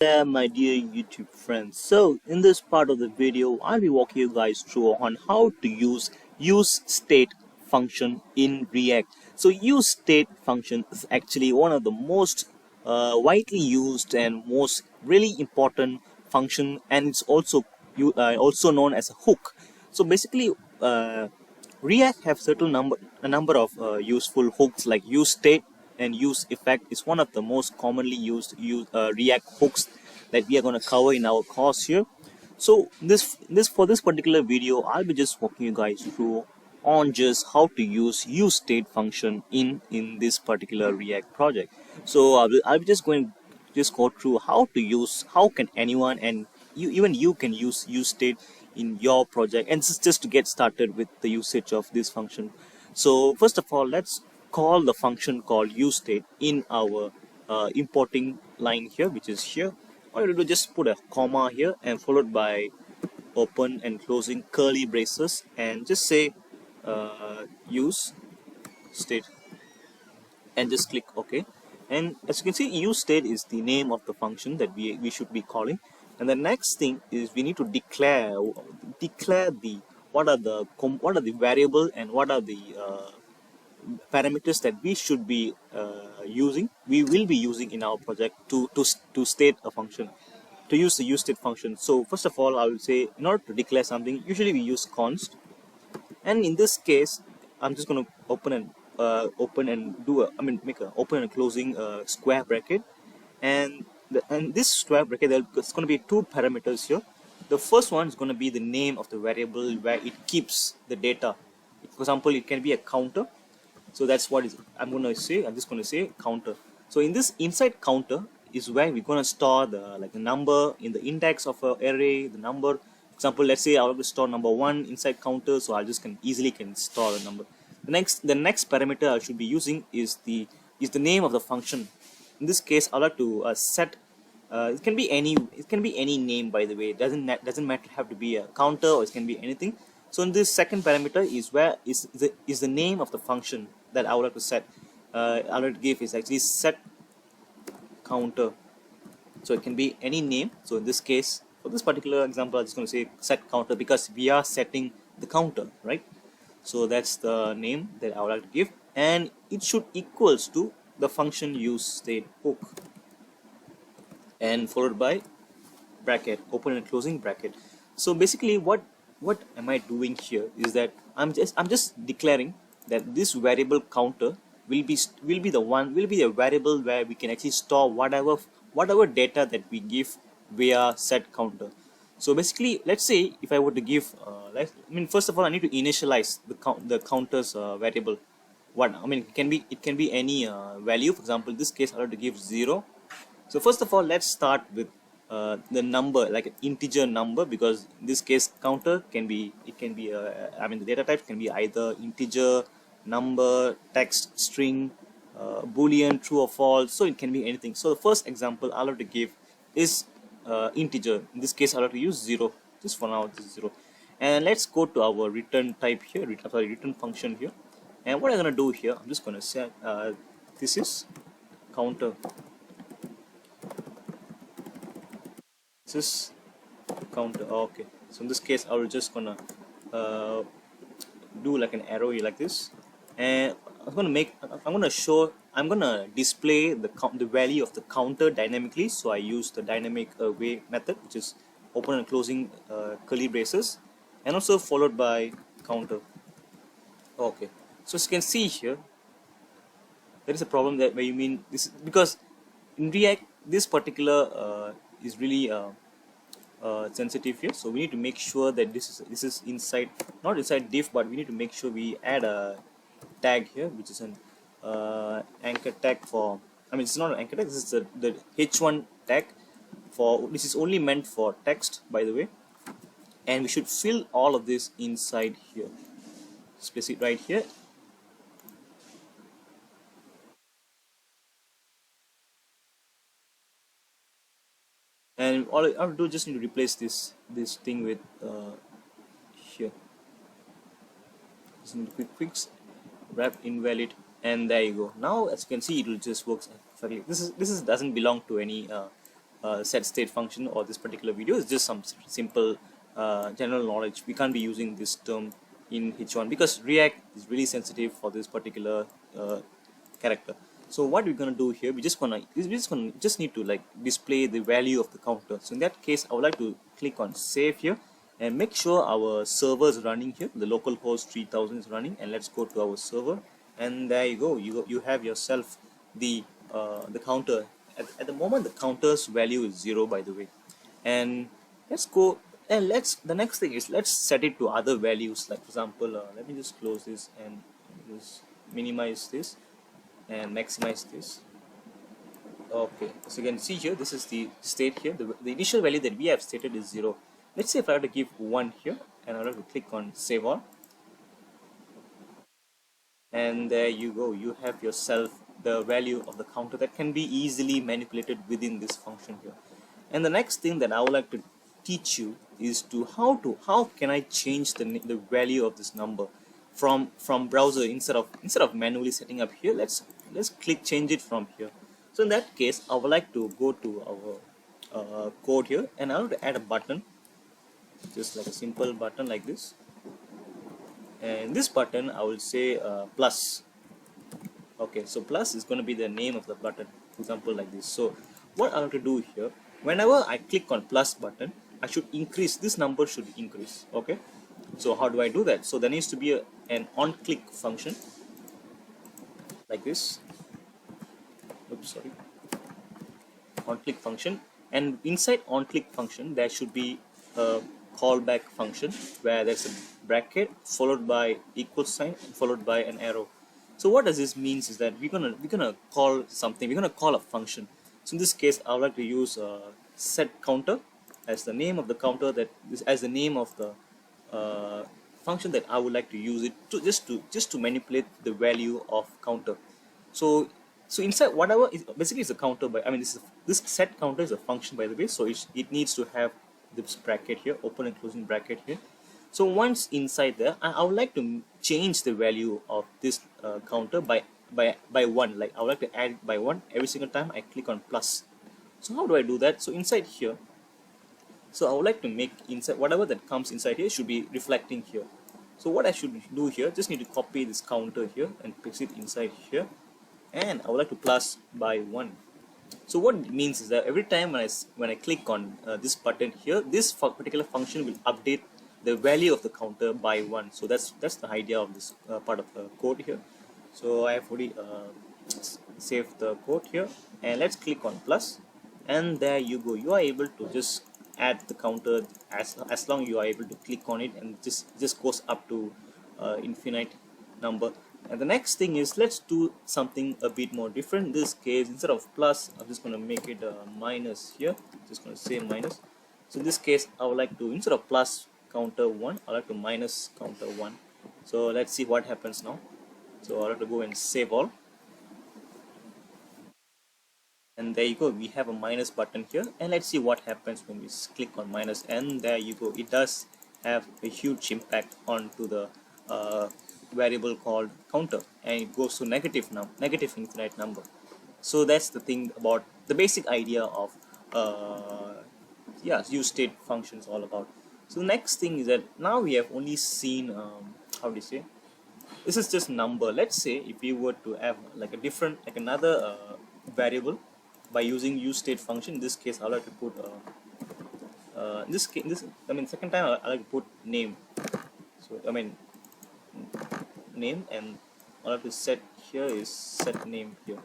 There, my dear YouTube friends. So, in this part of the video, I'll be walking you guys through on how to use state function in React. So, use state function is actually one of the most widely used and most really important function, and it's also known as a hook. So, basically, React have a number of useful hooks like useState and useEffect is one of the most commonly used React hooks that we are going to cover in our course here. So this particular video, I'll be just walking you guys through on just how to use useState function in this particular React project. So I'll be just going just go through how can anyone and even you can use state in your project, and this is just to get started with the usage of this function. So first of all, let's call the function called useState in our importing line here, which is here. All you do just put a comma here and followed by open and closing curly braces and just say use state and just click OK. And as you can see, useState is the name of the function that we should be calling. And the next thing is we need to declare the what are the variable and what are the parameters that we should be we will be using in our project to state a function, to use the useState function. So first of all, I will say in order to declare something, usually we use const, and in this case I'm just going to make a open and closing square bracket, and this square bracket, there's going to be two parameters here. The first one is going to be the name of the variable where it keeps the data. For example, it can be a counter, so that's what I'm just going to say counter. So in this inside counter is where we're going to store the number in the index of an array, the number. For example, let's say I want to store number 1 inside counter, so I just easily store the number. The next parameter I should be using is the name of the function. In this case, I like to set. It can be any name, by the way. It doesn't matter have to be a counter, or it can be anything. So in this second parameter is where is the name of the function that I would like to set. I would like to give is actually set counter. So it can be any name. So in this case, for this particular example, I'm just going to say set counter because we are setting the counter, right? So that's the name that I would like to give, and it should equals to the function useState hook and followed by bracket, open and closing bracket. So basically what am I doing here is that I'm just declaring that this variable counter will be a variable where we can actually store whatever data that we give via set counter. So basically, let's say if I were to give first of all I need to initialize the counter's variable. It can be any value. For example, in this case I have to give 0. So first of all, let's start with the number, like an integer number, because in this case counter the data type can be either integer, number, text, string, boolean, true or false. So it can be anything. So the first example I'll have to give is integer. In this case I'll have to use 0. Just for now, this is 0. And let's go to our return type here, return function here. And what I'm going to do here, I'm just going to say this is counter. This is counter. Okay. So in this case, I will just gonna do like an arrow here like this, and I'm gonna display the value of the counter dynamically. So I use the dynamic way method, which is open and closing curly braces, and also followed by counter. Okay. So as you can see here, there is a problem that where you mean this, because in React this particular is really sensitive here. So we need to make sure that this is inside, not inside div, but we need to make sure we add a tag here, which is an anchor tag for. It's not an anchor tag. This is the h1 tag for. This is only meant for text, by the way, and we should fill all of this inside here. Space it right here. And all I have to do, just need to replace this thing with here. Just need to fix wrap invalid, and there you go. Now as you can see, it will just works perfectly. This doesn't belong to any set state function or this particular video. Is just some simple general knowledge. We can't be using this term in H1 because React is really sensitive for this particular character. So what we're gonna do here, we just need to like display the value of the counter. So in that case, I would like to click on save here and make sure our server is running here. The local host 3000 is running, and let's go to our server. And there you go. You have yourself the counter. At the moment, the counter's value is 0, by the way. And let's go. And the next thing is let's set it to other values. Like for example, let me just close this and just minimize this and maximize this. Okay, so you can see here, this is the state here. The initial value that we have stated is 0. Let's say if I have to give 1 here, and I have to click on save all, and there you go. You have yourself the value of the counter that can be easily manipulated within this function here. And the next thing that I would like to teach you is how can I change the value of this number from browser instead of manually setting up here. Let's change it from here. So in that case, I would like to go to our code here, and I want to add a button, just like a simple button like this. And this button I will say plus. Okay, so plus is going to be the name of the button, for example like this. So what I have to do here, whenever I click on plus button, I should increase, this number should increase. Okay, so how do I do that? So there needs to be an on click function like this. Oops, sorry. On click function, and inside on click function there should be a callback function where there's a bracket followed by equal sign followed by an arrow. So what does this means is that we're gonna call something, we're gonna call a function. So in this case, I would like to use set counter as the name of the counter, as the name of the function that I would like to use it to just to manipulate the value of counter. So inside whatever is basically is a counter, by this set counter is a function, by the way. So it needs to have this bracket here, open and closing bracket here. So once inside there, I would like to change the value of this counter by 1. Like I would like to add it by 1 every single time I click on plus. So how do I do that? So inside here, so I would like to make inside whatever that comes inside here should be reflecting here. So what I should do here, just need to copy this counter here and paste it inside here, and I would like to plus by 1. So what it means is that every time when I click on this button here, this particular function will update the value of the counter by 1. So that's the idea of this part of the code here. So I have already saved the code here, and let's click on plus, and there you go. You are able to just add the counter as long you are able to click on it, and just goes up to infinite number. And the next thing is, let's do something a bit more different. In this case, instead of plus, I'm just going to make it a minus here. Just going to say minus. So in this case, I would like to, instead of plus counter 1, I would like to minus counter 1. So let's see what happens now. So I have to go and save all. And there you go, we have a minus button here, and let's see what happens when we click on minus. And there you go, it does have a huge impact onto the variable called counter, and it goes to negative infinite number. So that's the thing about the basic idea of useState functions all about. So the next thing is that now we have only seen how do you say, this is just number. Let's say if we were to have like a different, like another variable by using useState function. In this case, I like to put second time I like to put name. So name, and all I have to set here is set name here.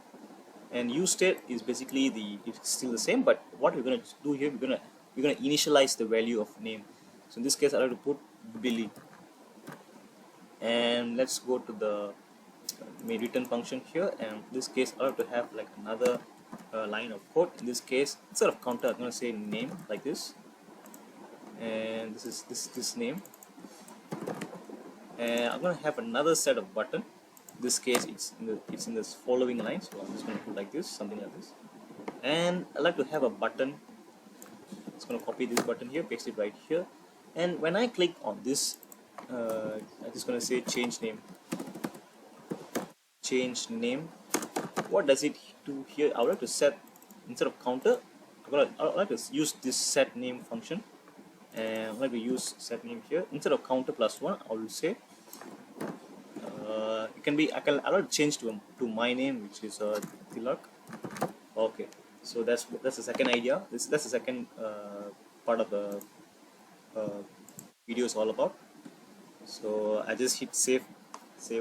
And useState is basically it's still the same, but what we're gonna do here, we're gonna initialize the value of name. So in this case, I like to put Billy. And let's go to the main return function here, and in this case I have to have like another line of code. In this case, instead of counter, I'm going to say name like this, and this is this name, and I'm going to have another set of button. In this case, it's in this following line, so I'm just going to put like this, something like this. And I like to have a button. It's going to copy this button here, paste it right here, and when I click on this, I'm just going to say change name. Change name. What does it do here? I would like to set, instead of counter, I'd like to use this set name function, and I'm going to use set name here instead of counter plus one. I will say it can be I'll change to my name, which is Tilak. Okay, so that's the second idea. That's the second part of the uh, video is all about. So I just hit save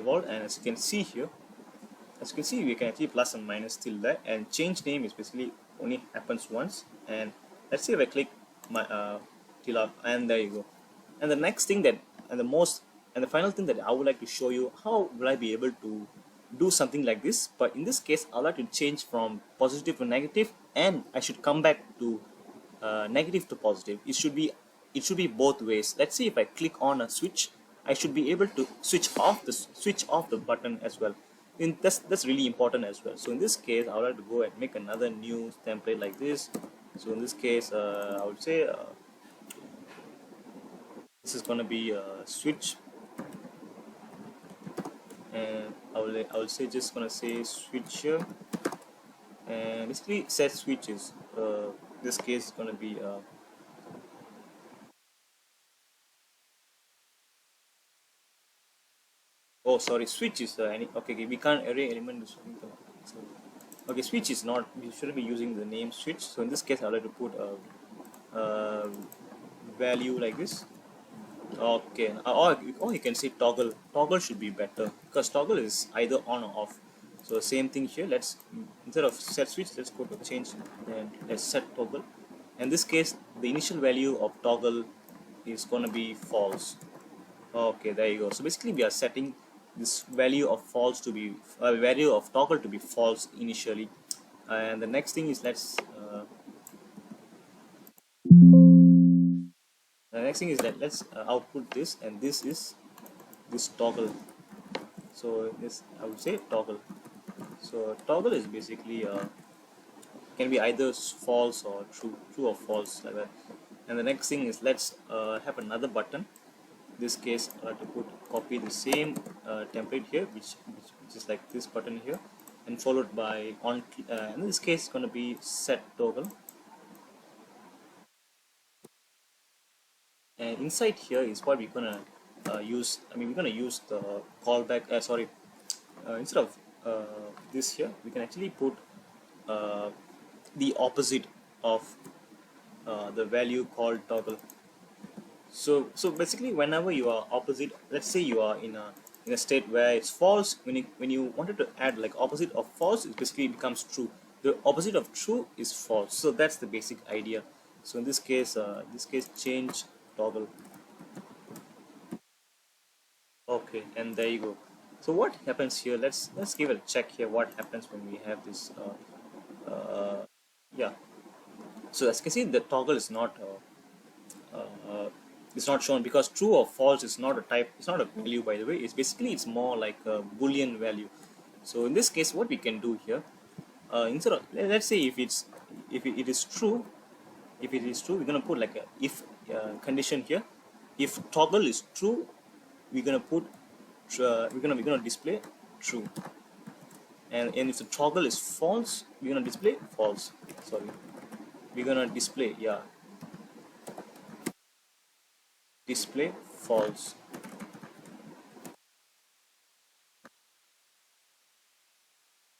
all, and as you can see here, we can actually plus and minus till there, and change name is basically only happens once. And let's see if I click my Tilak, and there you go. And the next thing that and the final thing that I would like to show you, how will I be able to do something like this. But in this case, I'd like to change from positive to negative, and I should come back to negative to positive. It should be both ways. Let's see if I click on a switch, I should be able to switch off the button as well. And that's really important as well. So in this case, I would like to go and make another new template like this. So in this case, I would say this is going to be a switch, and I will say just gonna say switch here, and basically set switches. This case is gonna be oh sorry, switch is okay, we can't array element is so, okay, switch is not, we shouldn't be using the name switch. So in this case, I'd like to put a value like this. Okay, or you can say toggle. Toggle should be better because toggle is either on or off. So same thing here. Let's, instead of set switch, let's go to change and let's set toggle. In this case, the initial value of toggle is gonna be false. Okay, there you go. So basically, we are setting this value of false to be value of toggle to be false initially. And the next thing is let's output this, and this is this toggle. So this, I would say toggle. So toggle is basically can be either false or true or false, like that. And the next thing is let's have another button. In this case, I have to copy the same template here, which is like this button here, and followed by on. In this case, it's going to be set toggle. And inside here is what we're gonna use. We're gonna use the callback. Instead of this here, we can actually put the opposite of the value called toggle. So basically, whenever you are opposite, let's say you are in a state where it's false. When you wanted to add like opposite of false, it basically becomes true. The opposite of true is false. So that's the basic idea. So in this case, change toggle. Okay, and there you go. So what happens here? Let's give it a check here. What happens when we have this? Yeah. So as you can see, the toggle is not it's not shown because true or false is not a type. It's not a value, by the way. It's more like a boolean value. So in this case, what we can do here, instead of, let's say if it is true, we're gonna put like a if condition here. If toggle is true, we're gonna put we're gonna display true, and if the toggle is false, we're gonna display false. Sorry, we're gonna display display false.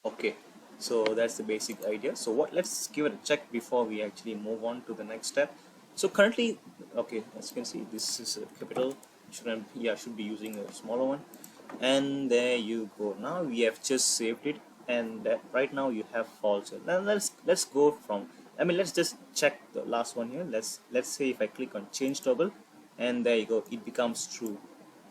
Okay, so that's the basic idea. So let's give it a check before we actually move on to the next step. So currently, okay, as you can see, this is a capital. Should be using a smaller one. And there you go. Now we have just saved it, and right now you have false. Now let's go from, let's just check the last one here. Let's say if I click on change toggle, and there you go, it becomes true.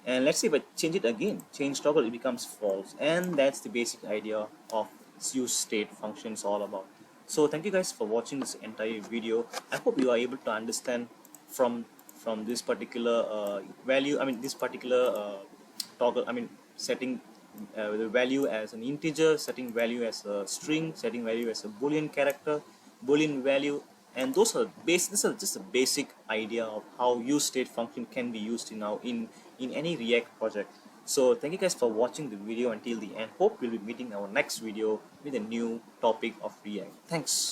And let's say if I change it again, change toggle, it becomes false. And that's the basic idea of useState functions all about. So thank you guys for watching this entire video. I hope you are able to understand from this particular value, this particular toggle, setting the value as an integer, setting value as a string, setting value as a boolean character, boolean value, and these are just a basic idea of how useState function can be used in any React project. So thank you guys for watching the video until the end. Hope we'll be meeting our next video with a new topic of React. Thanks.